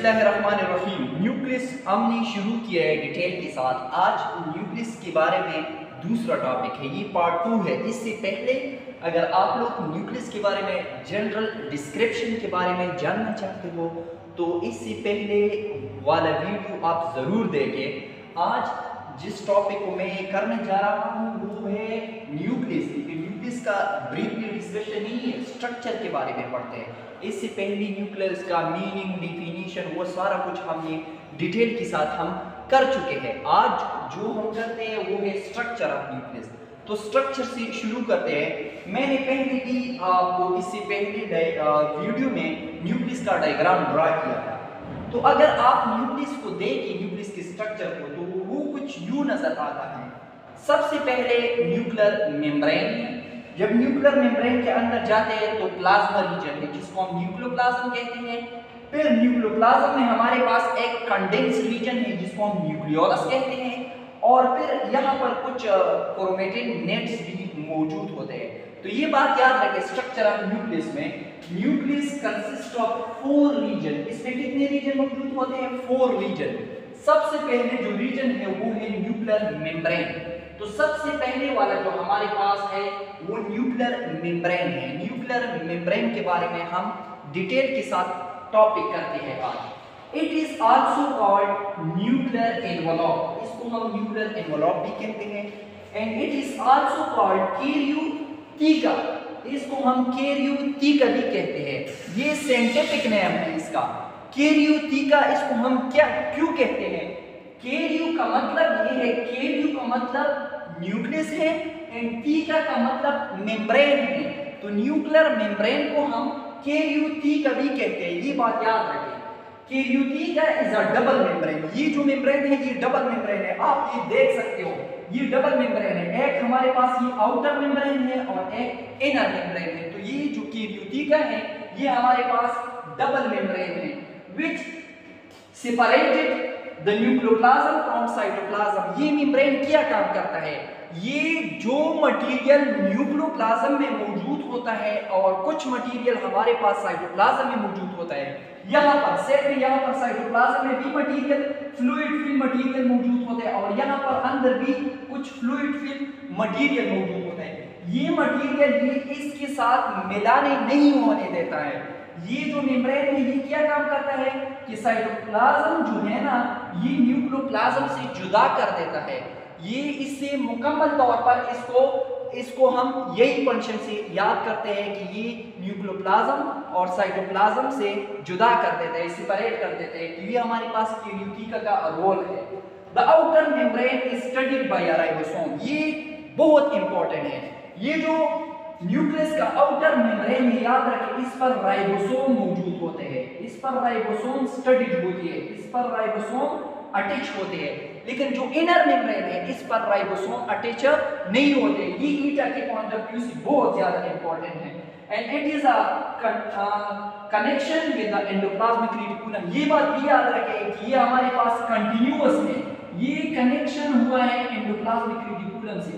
बिस्मिल्लाहिर्रहमानिर्रहीम। न्यूक्लियस हमने शुरू किया है डिटेल के साथ। आज न्यूक्लियस के बारे में दूसरा टॉपिक है, ये पार्ट 2 है। इससे पहले अगर आप लोग न्यूक्लियस के बारे में जनरल डिस्क्रिप्शन के बारे में जानना चाहते हो तो इससे पहले वाला वीडियो आप ज़रूर देखें। आज जिस टॉपिक को मैं करने जा रहा हूँ वो है न्यूक्लियस। न्यूक्लियस का ब्रीफली डिस्कशन नहीं है, स्ट्रक्चर के बारे में पढ़ते हैं। इससे पहले न्यूक्लियस का मीनिंग, डिफिनीशन, वो सारा कुछ हमने डिटेल के साथ हम कर चुके हैं। आज जो हम करते हैं वो है स्ट्रक्चर ऑफ न्यूक्लियस। तो स्ट्रक्चर से शुरू करते हैं। मैंने पहले भी आपको इससे पहले वीडियो में न्यूक्लियस का डायग्राम ड्रा किया था। तो अगर आप न्यूक्लियस को देखें, न्यूक्लियस के स्ट्रक्चर को, तो वो कुछ यूं नजर आता है। सबसे पहले न्यूक्लियर मेम्ब्रेन है। जब न्यूक्लियर मेम्ब्रेन के अंदर जाते हैं तो प्लाज्मा रीजन है जिसको हम न्यूक्लियोप्लाज्म कहते हैं। फिर न्यूक्लियोप्लाज्म में हमारे पास एक कंडेंस रीजन है जिसको हम न्यूक्लियोलस कहते हैं। और फिर यहाँ पर कुछ क्रोमेटिन नेट्स भी मौजूद होते हैं। तो ये बात याद रखें, स्ट्रक्चर ऑफ न्यूक्लियस में न्यूक्लियस कंसिस्ट ऑफ 4 रीजन। इसमें कितने रीजन मौजूद होते हैं? 4 रीजन। सबसे पहले जो रीजन है वो है न्यूक्लियर मेम्ब्रेन। तो सबसे पहले वाला जो हमारे पास है वो न्यूक्लियर मेम्ब्रेन है। न्यूक्लियर मेम्ब्रेन के बारे में हम डिटेल के साथ टॉपिक करते हैं आज। It is also called nuclear envelope, इसको हम न्यूक्लियर एनवलप भी कहते हैं। And it is also called karyotheca, इसको हम कैरियोटिका भी कहते हैं। ये साइंटिफिक नेम है इसका, कैरियोटिका। इसको हम क्यों कहते हैं? कैरियो का मतलब ये है, कैरियो का मतलब न्यूक्लियस है एंड टीका का मतलब मेम्ब्रेन है। तो न्यूक्लियर मेम्ब्रेन को हम कैरियोटिका भी कहते हैं। ये बात याद रखें, कैरियोटिका इज अ डबल मेम्ब्रेन। ये जो मेम्ब्रेन है ये डबल मेम्ब्रेन है। आप ये देख सकते हो, ये डबल मेम्ब्रेन है। एक हमारे पास ये आउटर मेम्ब्रेन है और एक इनर मेम्ब्रेन है। तो ये जो कैरियोटिका है ये हमारे पास डबल मेम्ब्रेन है which separated the nucleoplasm from cytoplasm। ये मेम्ब्रेन क्या काम करता है? ये जो मटेरियल न्यूक्लियोप्लाज्म में मौजूद होता है और कुछ मटेरियल हमारे पास साइटोप्लाज्म में मौजूद होता है। यहाँ पर सेट, यहाँ पर साइटोप्लाज्म में भी मटेरियल, फ्लूइड फिल्म मटेरियल मौजूद होता है और यहाँ पर अंदर भी कुछ फ्लूइड फिल्म मटेरियल मौजूद होता है। ये मटेरियल ये इसके साथ मिलाने नहीं होने देता है। ये जो मेम्ब्रेन है ये क्या काम करता है कि साइटोप्लाज्म जो है ना ये न्यूक्लियोप्लाज्म से जुदा कर देता है। ये इससे मुकम्मल तौर पर इसको हम यही फंक्शन से याद करते हैं कि ये न्यूक्लियोप्लाज्म और साइटोप्लाज्म से जुदा कर देता है, सेपरेट कर देते हैं। तो ये हमारे पास कैरियोटिका का रोल है। The outer membrane is studied by ribosome. ये बहुत इंपॉर्टेंट है। ये जो न्यूक्लियस का आउटर मेम्ब्रेन है, याद रखें इस पर राइबोसोम मौजूद होते हैं। इस पर राइबोसोम स्टडीड होती है, इस पर राइबोसोम अटैच होते हैं। लेकिन जो इनर मेम्ब्रेन है इस पर राइबोसोम अटैच नहीं होते। ये ईटा के पॉइंट ऑफ व्यू से बहुत ज्यादा इंपॉर्टेंट है। And it is a connection with the endoplasmic reticulum. ये बात भी याद रखें कि ये हमारे पास कंटिन्यूअस है। ये कनेक्शन हुआ है एंडोप्लाज्मिक रेटिकुलम से।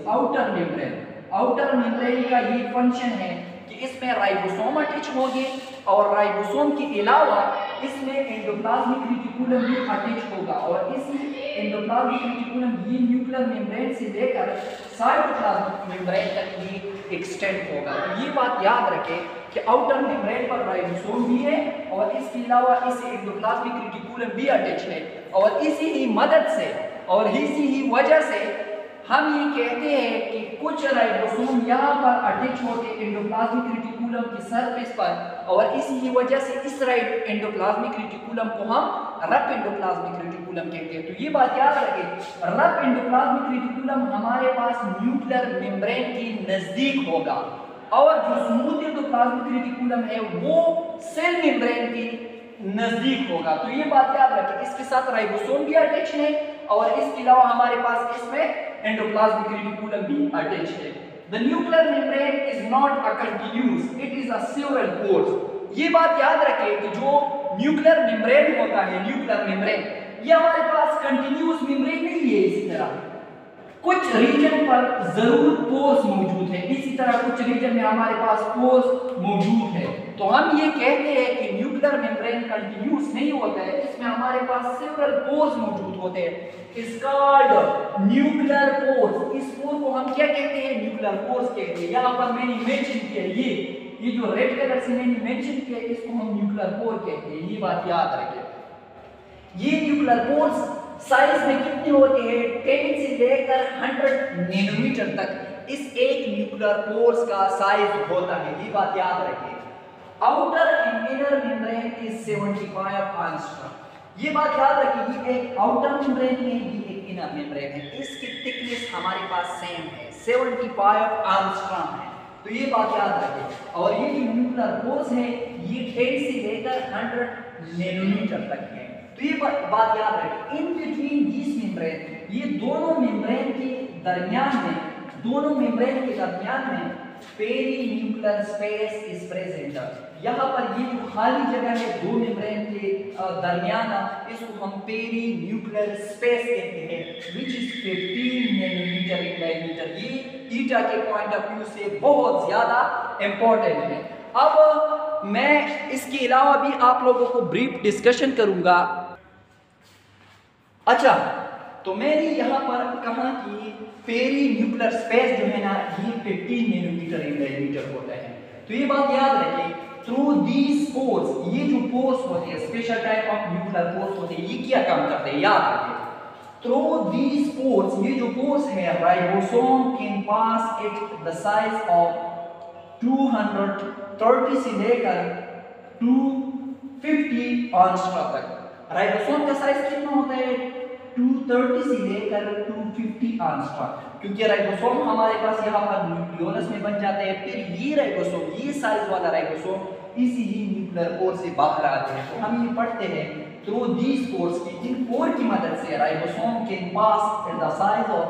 आउटर मेम्ब्रेन का ये फंक्शन है कि इसमें राइबोसोम अटैच होंगे और राइबोसोम के अलावा इसमें एंडोप्लाज्मिक रेटिकुलम भी अटैच होगा और इसी एंडोप्लाज्मिक रेटिकुलम ये न्यूक्लियर मेम्ब्रेन से लेकर साइटोप्लाज्मिक मेम्ब्रेन तक ये एक्सटेंड होगा। तो ये बात याद रखें कि आउटर मेम्ब्रेन पर राइबोसोम भी है और इसके अलावा इस एंडोप्लाज्मिक रेटिकुलम भी अटैच है। और इसी ही मदद से और इसी ही वजह से हम ये कहते हैं कि कुछ राइबोसोम यहाँ पर अटैच होते एंडोप्लाज्मिक रेटिकुलम की सरफेस पर और इसी की वजह से इस एंडोप्लाज्मिक रेटिकुलम को हम रफ एंडोप्लाज्मिक रेटिकुलम कहते हैं। तो ये बात याद रखें, रफ एंडोप्लाज्मिक रेटिकुलम हमारे पास न्यूक्लियर मेम्ब्रेन के नजदीक होगा और जो स्मूथ एंडोप्लाज्मिक रेटिकुलम है वो सेल मेम्ब्रेन के नजदीक होगा। तो ये बात याद रखें, इसके साथ राइबोसोम भी अटैच है और इसके अलावा हमारे पास इसमें एंडोप्लाज्मिक रेटिकुलम भी अटैच है। The nuclear membrane is not a continuous, it is a several pores. ये बात याद रखें कि जो न्यूक्लियर मेम्ब्रेन होता है, न्यूक्लियर मेम्ब्रेन ये हमारे पास कंटीन्यूअस मेम्ब्रेन नहीं है। इसी तरह कुछ रीजन पर जरूर पोर्स मौजूद है, इसी तरह कुछ रीजन में हमारे पास पोर्स मौजूद है। तो हम ये कहते हैं कि न्यूक्लियर मेम्ब्रेन कंटिन्यूस नहीं होता है, इसमें हमारे पास सेवरल पोर्स मौजूद होते हैं। It's called nuclear pores. इस पोर को हम क्या कहते हैं? न्यूक्लियर पोर्स कहते हैं। यहाँ पर मैंने मेंशन किया ये जो रेड कलर से मैंने मेंशन किया इसको हम न्यूक्लियर पोर कहते हैं, ये बात याद रखें। ये न्यूक्लियर पोर्स साइज में कितने होते हैं? 10 से लेकर 100 नैनोमीटर तक इस एक न्यूक्लियर पोर्स का साइज होता है, ये बात याद रखें। Outer and inner membrane is 75 angstrom. ये बात याद रखिए, ये एक आउटर मेम्ब्रेन है, ये एक इनर मेम्ब्रेन है। इसकी थिकनेस हमारे पास सेम है, 75 एंगस्ट्रॉम है, तो ये बात याद रखें। और ये जो न्यूक्लियर पोर्स है ये 10 से लेकर 100 नैनोमीटर तक है, तो ये बात याद रखें। इन बिटवीन दिस मेम्ब्रेन, ये दोनों मेम्ब्रेन के दरमियान में perinuclear space is present. यहाँ पर ये जो खाली जगह है दो मेम्ब्रेन के दरमियान, इसको हम पेरी न्यूक्लियर स्पेस कहते हैं, which is 15 nanometre in diameter. ये ईटा के पॉइंट ऑफ व्यू से बहुत ज्यादा इंपॉर्टेंट है। अब मैं इसके अलावा भी आप लोगों को ब्रीफ डिस्कशन करूंगा। अच्छा, तो मैंने यहाँ पर कहा कि पेरी न्यूक्लियर स्पेस जो है ना ये 15 नैनोमीटर इन डायमीटर होता है, तो ये बात याद रखिए। थ्रू दीज पोर्स, ये जो पोर्स होते हैं special type of nuclear pores होते हैं, ये क्या काम करते हैं याद रखिए। थ्रू दीज पोर्स, ये जो पोर्स है ribosome can pass it the size of 230 से लेकर 250 एंगस्ट्रॉम तक। राइबोसोम का साइज कितना होता है? 230 से लेकर 250 एंगस्ट्रॉम, क्योंकि राइबोसोम हमारे पास यहाँ पर न्यूक्लियोलस में बन जाते हैं, फिर ये राइबोसोम, ये साइज वाला राइबोसोम इसी ही न्यूक्लियर पोर से बाहर आते हैं। तो हम ये पढ़ते हैं थ्रू दीज पोर्स की, इन पोर की मदद से ribosome can pass at the size of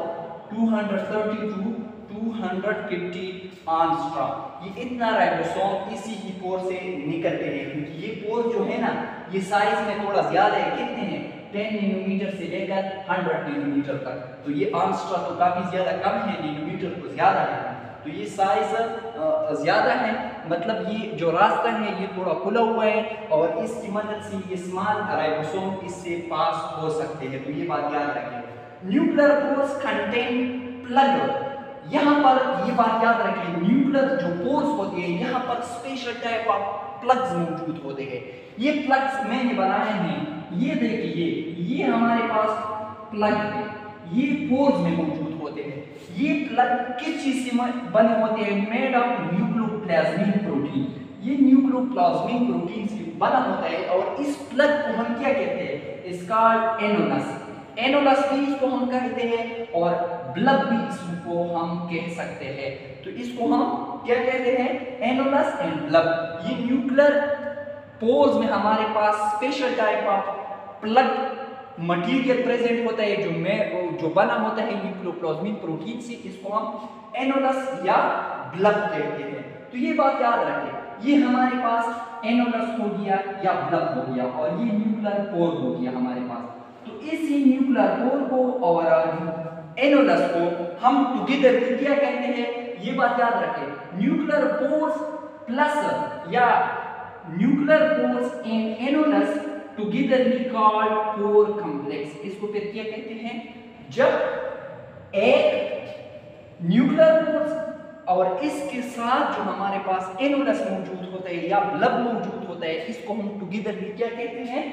230 to 250 angstrom. ये इतना राइबोसोम इसी ही पोर से निकलते हैं, क्योंकि ये पोर जो है ना ये साइज में थोड़ा ज्यादा है। कितने हैं? 10 नैनोमीटर से लेकर 100 नैनोमीटर तक, तो ये एंगस्ट्रॉम तो काफी ज्यादा कम है, नैनोमीटर तो ज्यादा है, तो ये साइज ज्यादा है। मतलब ये जो रास्ता है ये थोड़ा खुला हुआ है और इसकी मदद से ये स्मॉल राइबोसोम इससे पास हो सकते हैं, तो ये बात याद रखें। न्यूक्लियर पोर्स कंटेन प्लग, यहाँ पर ये बात याद रखें, न्यूक्लियर जो पोर्स होते हैं यहाँ पर स्पेशल टाइप ऑफ प्लग्स मौजूद होते हैं। ये प्लग्स मैंने बनाए हैं, ये देखिए, ये हमारे पास प्लग है, ये पोर्स में मौजूद होते हैं। ये प्लग किस चीज से बने होते हैं? Made of nucleoplasmic protein. ये न्यूक्लियोप्लाज्मिक प्रोटीन से बना होता है और इस प्लग को हम क्या कहते हैं? इसका एनोलस, एनोलस भी इसको हम कहते हैं और ब्लब भी इसको हम कह सकते हैं। तो इसको हम क्या कहते हैं? Annulus and bleb. ये न्यूक्लियर पोर्स में हमारे पास special type of plug material present होता है जो बना होता है न्यूक्लियोप्लाज्मिक प्रोटीन से, इसको हम एनोलस या ब्लब कहते हैं। तो ये बात याद रखें, ये हमारे पास एनोलस हो गया या ब्लब हो गया और ये न्यूक्लियर पोर हो गया हमारे पास। तो इसी न्यूक्लियर पोर को और एनोलस को हम टुगेदर क्या कहते हैं? ये बात याद रखें, न्यूक्लियर पोर्स प्लस या nuclear pores and annulus together we called pore complex. इसको फिर क्या कहते हैं? जब एक न्यूक्लियर पोर्स और इसके साथ जो हमारे पास एनोलस मौजूद होता है या ब्लब मौजूद होता है, इसको हम टुगेदर भी क्या कहते हैं?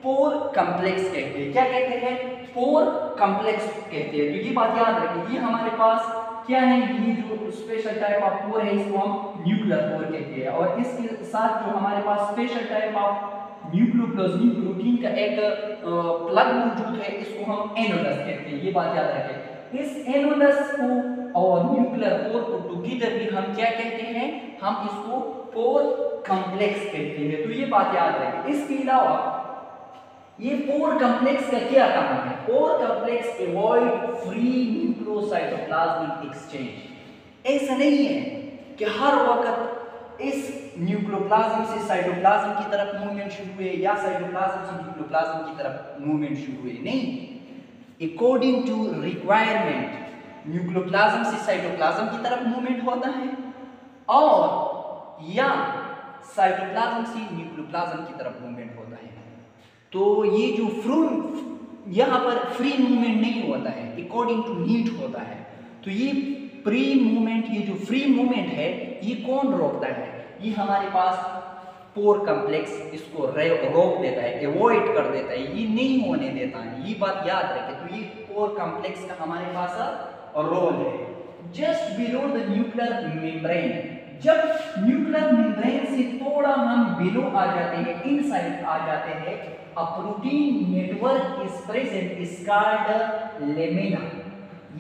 पोर कॉम्प्लेक्स कहते हैं। क्या कहते हैं? पोर कॉम्प्लेक्स कहते हैं। तो ये बात याद रखिए, ये हमारे पास क्या है? ये जो स्पेशल टाइप ऑफ पोर है इसको हम न्यूक्लियर पोर कहते हैं और इसके साथ जो हमारे पास special type of nucleoplasmic protein का एक प्लग मौजूद है, इसको हम एनोलस कहते हैं। ये बात याद रखें। इस एनोलस को और न्यूक्लियर पोर को टुगेदर भी हम क्या कहते हैं? हम इसको पोर कॉम्प्लेक्स कहते हैं। तो ये बात याद रखें। इसके अलावा ये पोर कॉम्प्लेक्स का क्या काम है? Pore complex avoid free nucleocytoplasmic exchange. ऐसा नहीं है कि हर वक्त इस न्यूक्लियोप्लाज्म से साइटोप्लाज्म की तरफ मूवमेंट शुरू हुए या साइटोप्लाज्म से न्यूक्लियोप्लाज्म की तरफ मूवमेंट शुरू हुए, नहीं। अकॉर्डिंग टू रिक्वायरमेंट न्यूक्लियोप्लाज्म से साइटोप्लाज्म की तरफ मूवमेंट होता है और या साइटोप्लाज्म से न्यूक्लियोप्लाज्म की तरफ मूवमेंट होता है। तो ये जो यहाँ पर फ्री मूवमेंट नहीं होता है, अकॉर्डिंग टू नीड होता है। तो ये प्री मूवमेंट, ये जो फ्री मूवमेंट है ये कौन रोकता है? ये हमारे पास पोर कॉम्प्लेक्स इसको रोक देता है, अवॉइड कर देता है, ये नहीं होने देता है। ये बात याद रखें। तो ये पोर कॉम्प्लेक्स का हमारे पास रोल है। Just below the nuclear membrane, जब न्यूक्लियर मेम्ब्रेन से थोड़ा हम बिलो आ जाते हैं, इनसाइड आ जाते हैं, a protein network is present is called lamina.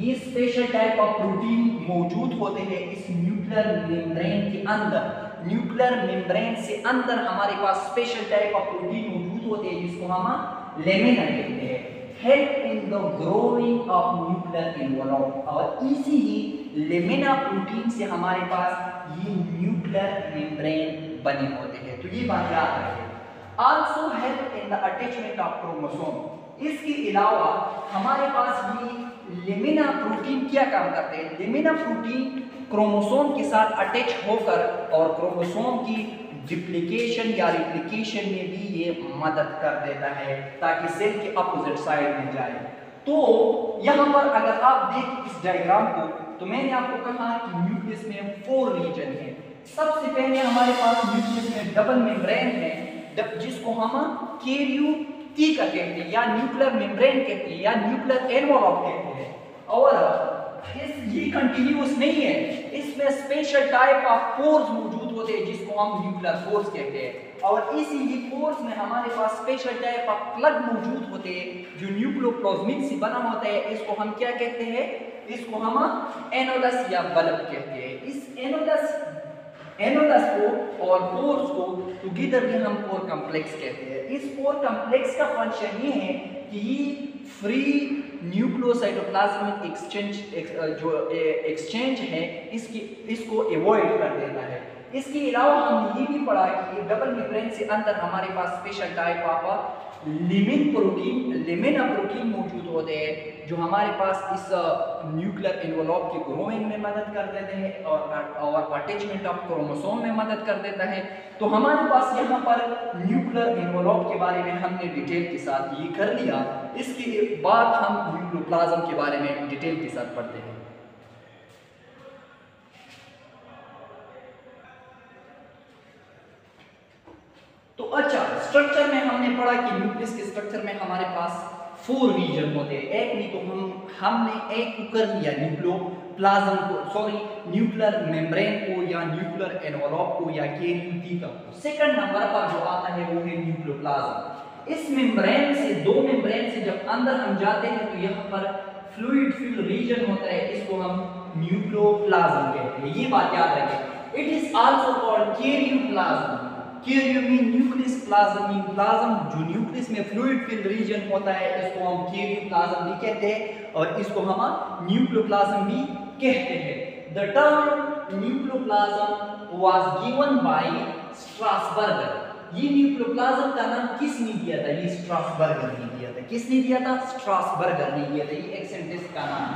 ये स्पेशल टाइप ऑफ प्रोटीन मौजूद होते हैं इस न्यूक्लियर मेम्ब्रेन के अंदर। न्यूक्लियर मेम्ब्रेन से अंदर हमारे पास स्पेशल टाइप ऑफ प्रोटीन मौजूद होते हैं जिसको हम लेमिना कहते हैं। Help in the growing of nuclear envelope, और इसी ही लेमिना प्रोटीन से हमारे पास ये न्यूक्लियर मेम्ब्रेन बने होते हैं। तो ये बात याद रखें। Also help in the attachment of chromosome, इसके अलावा हमारे पास ये लेमिना प्रोटीन क्या काम करते हैं? लेमिना प्रोटीन क्रोमोसोम के साथ अटैच होकर और क्रोमोसोम की डिप्लीकेशन या रिप्लिकेशन में भी ये मदद कर देता है ताकि सेल के अपोजिट साइड में जाए। तो यहाँ पर अगर आप देख इस डायग्राम को, तो मैंने आपको कहा कि न्यूक्लियस में 4 रीजन है। सबसे पहले हमारे पास न्यूक्लियस में डबल मेम्ब्रेन है, जिसको हम कैरियोटिका कहते हैं या न्यूक्लियर मेम्ब्रेन कहते हैं या न्यूक्लियर एनवलप कहते हैं। और ये कंटिन्यूअस नहीं है, इसमें स्पेशल टाइप ऑफ पोर्स मौजूद होते हैं जिसको हम न्यूक्लियर पोर्स कहते हैं। और इसी ही पोर्स में हमारे पास स्पेशल टाइप ऑफ प्लग मौजूद होते हैं जो न्यूक्लियोप्लाज्मिड से बना होता है। इसको हम क्या कहते हैं? इसको हम एनोलस या बल्ब कहते हैं। इस एनोलस को और पोर्स को टुगेदर भी हम पोर कॉम्प्लेक्स कहते हैं। इस पोर कॉम्प्लेक्स का फंक्शन ये है कि ये फ्री न्यूक्लियोसाइटोप्लाज्मिक एक्सचेंज है इसको अवॉइड कर देता है। इसके अलावा हमने ये भी पढ़ा कि डबल मेम्ब्रेन से अंदर हमारे पास special type of lamina protein मौजूद होते हैं जो हमारे पास इस न्यूक्लियर एनवलप के ग्रोइंग में मदद कर देते हैं और अटैचमेंट ऑफ क्रोमोसोम में मदद कर देता है। तो हमारे पास यहाँ पर न्यूक्लियर एनवलप के बारे में हमने डिटेल के साथ ये कर लिया। इसके बाद हम न्यूक्लियोप्लाज्म के बारे में डिटेल के साथ पढ़ते हैं। तो अच्छा, स्ट्रक्चर में हमने पढ़ा कि न्यूक्लियस के स्ट्रक्चर में हमारे पास 4 रीजन होते हैं। एक नहीं तो हमने एक को कर लिया न्यूक्लियोप्लाज्म को, न्यूक्लियर मेम्ब्रेन को या न्यूक्लियर एनवलप को या कैरियोटिका को। सेकंड नंबर पर जो आता है वो है न्यूक्लियोप्लाज्म। इस मेम्ब्रेन से, 2 मेम्ब्रेन से जब अंदर हम जाते हैं तो यहाँ पर फ्लूइड फिल्ड रीजन होता है, इसको हम न्यूक्लियोप्लाज्म कहते हैं। ये बात याद रखें। It is also called karyoplasm. Cairo mean nucleus, plasm mean plasm. जो न्यूक्लियस में फ्लूइड फिल्ड रीजन होता है इसको हम कैरियोप्लाज्म भी कहते हैं और इसको हम न्यूक्लियोप्लाज्म भी कहते हैं। The term nucleoplasm was given by Strasburger. ये न्यूक्लियोप्लाज्म का नाम किसने दिया था? ये स्ट्रासबर्गर ने दिया था। किसने दिया था? स्ट्रासबर्गर ने दिया था। ये एक सेंटेंस का नाम।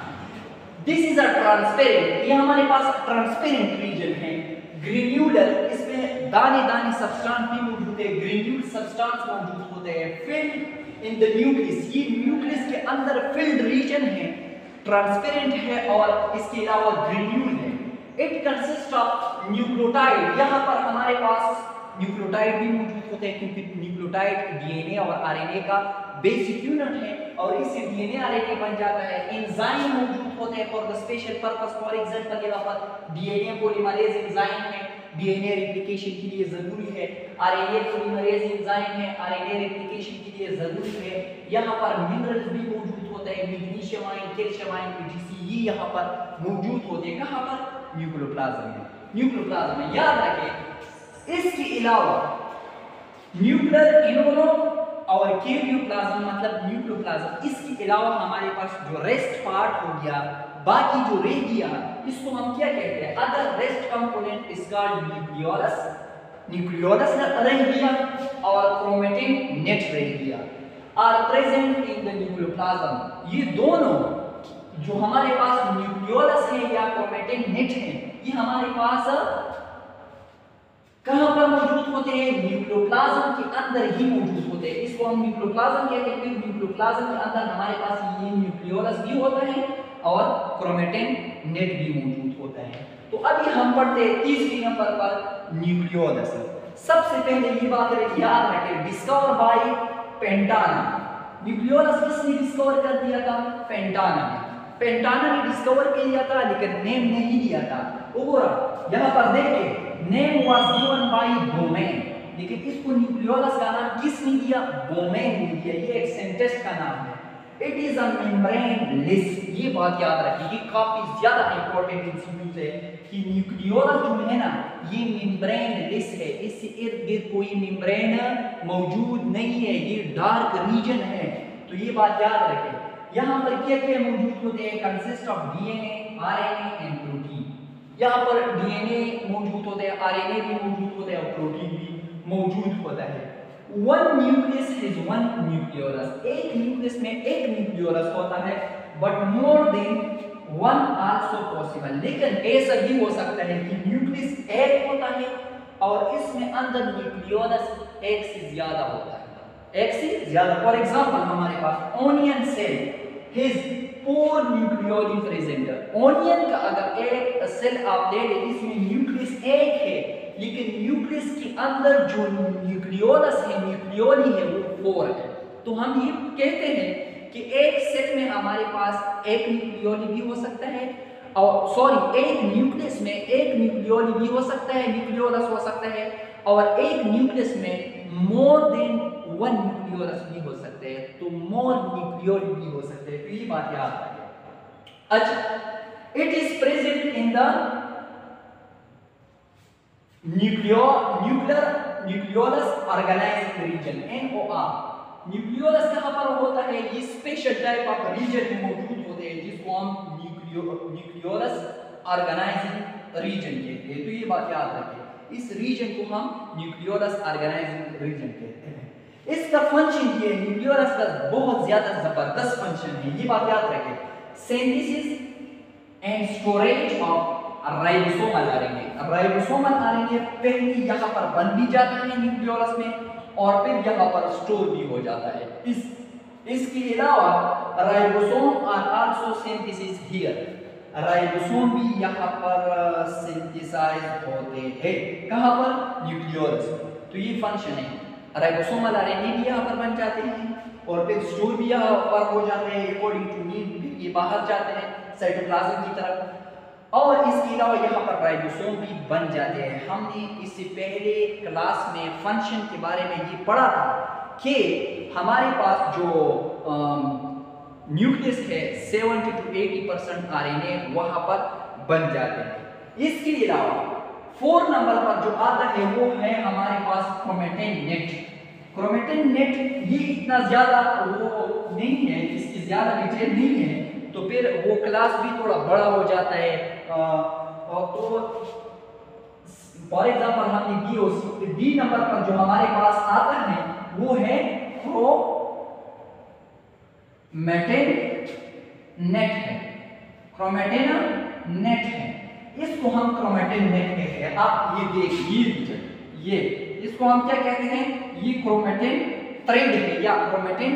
दिस इज अ ट्रांसपेरेंट, ये हमारे पास ट्रांसपेरेंट रीजन है। ग्रेन्युलर, इसमें दाने दाने सब्सटेंस भी मौजूद है, ग्रेन्यूल सब्सटेंस मौजूद होते हैं। फिल्ड इन द न्यूक्लियस, ये न्यूक्लियस के अंदर फिल्ड रीजन है, ट्रांसपेरेंट है और इसके अलावा ग्रेन्यूल है। इट कंसिस्ट ऑफ न्यूक्लियोटाइड, यहाँ पर हमारे पास न्यूक्लियोटाइड भी मौजूद होते हैं क्योंकि न्यूक्लियोटाइड डीएनए और आरएनए का बेसिक यूनिट है और इससे डीएनए आरएनए बन जाता है। एंजाइम मौजूद होते हैं for the special purpose. For example यहाँ पर डीएनए पॉलीमरेज एंजाइम है, डीएनए रेप्लिकेशन के लिए जरूरी है। आरएनए पॉलीमरेज एंजाइम है, आरएनए रेप्लिकेशन के लिए जरूरी है। यहाँ पर मिनरल्स भी मौजूद होते हैं, magnesium ion, calcium ion, ETC, ये यहाँ पर मौजूद होते हैं। कहाँ पर? न्यूक्लियोप्लाज्म में। न्यूक्लियोप्लाज्म में याद रखें। इसके अलावा न्यूक्लियर एनवलप और कैरियोप्लाज्म मतलब न्यूक्लियोप्लाज्म, इसके अलावा हमारे पास जो रेस्ट पार्ट हो गया, बाकी जो रह गया, इसको हम क्या कहते हैं? Other rest component is called nucleolus. Nucleolus रह गया और क्रोमेटिन नेट रह गया, are present in the nucleoplasm. ये दोनों जो हमारे पास न्यूक्लियोलस है या क्रोमेटिन नेट है, ये हमारे पास कहां पर मौजूद होते हैं? न्यूक्लियोप्लाज्म के अंदर ही मौजूद होते हैं। इसको हम न्यूक्लियोप्लाज्म कहते हैं। न्यूक्लियोप्लाज्म के अंदर हमारे पास ये न्यूक्लियोलस भी होता है और क्रोमेटिन नेट भी मौजूद होता है। तो अभी हम पढ़ते हैं तीसरी नंबर पर न्यूक्लियोलस। सबसे पहले ये बात याद रखें, डिस्कवर बाय पेंटाना। न्यूक्लियोलस किसने डिस्कवर कर दिया था? पेंटाना ने। पेंटाना ने डिस्कवर किया था लेकिन नेम नहीं दिया था। यहाँ पर देखिए, नेम वाज गिवन बाय बोमेन, लेकिन इसको न्यूक्लियोलस का नाम किसने दिया? बोमेन ने दिया। ये एक साइंटिस्ट का नाम है। It is a membraneless. ये बात याद रखिए, काफी ज्यादा इंपॉर्टेंट इंस्टीट्यूट है कि न्यूक्लियोलस जो है ना, ये मेम्ब्रेनलेस है। इससे इर्द गिर्द कोई मेम्ब्रेन मौजूद नहीं है, ये डार्क रीजन है। तो ये बात याद रखें। यहाँ पर क्या क्या मौजूद होते हैं? Consist of DNA, RNA and protein. यहाँ पर डीएनए मौजूद होते हैं, आरएनए भी मौजूद होते हैं और प्रोटीन भी मौजूद होता है। One nucleus is one nucleolus. एक न्यूक्लियस में एक न्यूक्लियोलस होता है, but more than one also possible. लेकिन ऐसा भी हो सकता है कि न्यूक्लियस एक होता है और इसमें अंदर न्यूक्लियोलस एक से ज्यादा होता है, एक से ज्यादा। फॉर एग्जांपल हमारे पास onion cell his 4 nucleoli present. Onion का अगर एक सेल आप ले लें, इसमें न्यूक्लियस एक है, लेकिन न्यूक्लियस के अंदर जो न्यूक्लियोलस है, न्यूक्लियोली है, वो 4 है। तो हम ये कहते हैं कि एक सेल में हमारे पास एक न्यूक्लियोली भी हो सकता है, और सॉरी, एक न्यूक्लियस में एक न्यूक्लियोली भी हो सकता है, न्यूक्लियोलस हो सकता है, और एक न्यूक्लियस में मोर देन वन न्यूक्लियोलस भी हो सकते हैं। तो मोर न्यूक्लियोली भी हो सकते हैं। तो ये बात याद रखिए। अच्छा, it is present in the nucleolus organized region, NOR। Nucleolus कहां पर होता है? ये स्पेशल टाइप ऑफ रीजन में मौजूद होते हैं, जिसको हम न्यूक्लियोलस ऑर्गेनाइज्ड रीजन कहते हैं। तो ये बात याद रखें, इस रीजन को हम न्यूक्लियोलस ऑर्गेनाइज्ड रीजन कहते हैं। इसका फंक्शन ये है, न्यूक्लियोलस का बहुत ज्यादा जबरदस्त फंक्शन है, ये बात याद रखें। Synthesis and storage of ribosomal RNA. Ribosomal RNA पहले यहाँ पर बन भी जाता है न्यूक्लियोलस में, और फिर यहाँ पर स्टोर भी हो जाता है। इसके अलावा ribosome are also synthesis here. Ribosome भी यहाँ पर सिंथेसाइज होते हैं। कहाँ पर? न्यूक्लियोलस में। तो ये फंक्शन है। राइबोसोमल आरएनए भी यहाँ पर बन जाते हैं और फिर स्टोर भी यहाँ पर हो जाते हैं अकॉर्डिंग टू नीड। ये बाहर जाते हैं साइटोप्लाज्म की तरफ, और इसके अलावा यहाँ पर राइबोसोम भी बन जाते हैं। हमने इससे पहले क्लास में फंक्शन के बारे में ये पढ़ा था कि हमारे पास जो न्यूक्लियस है 70 to 80% आरएनए वहां पर बन जाते हैं। इसके अलावा 4 नंबर पर जो आता है वो है हमारे पास क्रोमेटिन नेट। क्रोमेटिन नेट ये इतना ज्यादा वो नहीं है, इसकी ज्यादा डिटेल नहीं है, तो फिर वो क्लास भी थोड़ा बड़ा हो जाता है। तो फॉर एग्जांपल हमने डी नंबर पर जो हमारे पास आता है वो है क्रोमेटिन नेट है। क्रोमेटिन नेट है, इसको हम क्रोमेटिन नेट कहते हैं। आप ये देखिए, ये इसको हम क्या कहते हैं? ये क्रोमेटिन थ्रेड है या क्रोमेटिन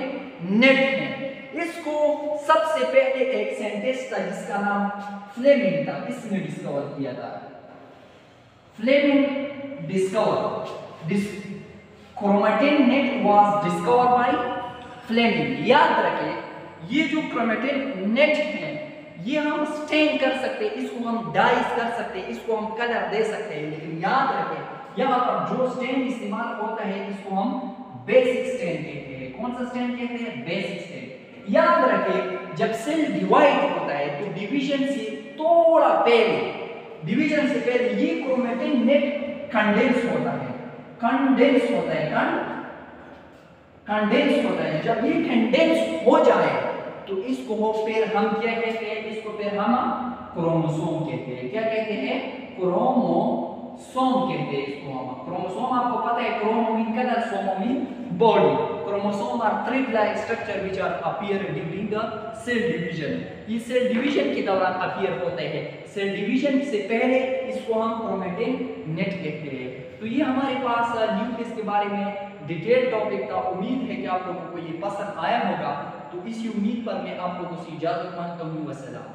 नेट है। इसको सबसे पहले एक साइंटिस्ट था जिसका नाम फ्लेमिंग था, इसने डिस्कवर किया था। Fleming discover chromatin net was discover by Fleming. याद रखें, ये जो क्रोमेटिन नेट है ये हम स्टेन कर सकते हैं, इसको हम डाइस कर सकते हैं, इसको हम कलर दे सकते हैं, लेकिन याद रखें यहाँ पर जो स्टेन इस्तेमाल होता है इसको हम बेसिक स्टेन कहते हैं। कौन सा स्टेन कहते हैं? Basic stain. याद रखें, जब सेल डिवाइड होता है तो डिवीजन से थोड़ा पहले, डिवीजन से पहले ये क्रोमेटिन नेट कंडेंस होता है, कंडेंस होता है, कंडेंस होता है। जब ये कंडेंस हो जाए तो इसको फिर हम क्या कहते हैं? इसको फिर हम क्रोमोसोम कहते हैं। क्या कहते हैं? क्रोमोसोम कहते हैं इसको हम। क्रोमोसोम आपको पता है, chromo mean colour, somo mean body. Chromosome are thread like structure which are appear during the cell division. ये सेल डिवीजन के दौरान अपीयर होते हैं। सेल डिवीजन से पहले इसको हम क्रोमेटिन नेट कहते हैं। तो ये हमारे पास न्यूक्लियस के बारे में डिटेल टॉपिक था। उम्मीद है कि आप लोगों को ये पसंद आया होगा। तो इसी उम्मीद पर मैं आप लोगों से इजाजत मांगता हूँ। वस्सलाम।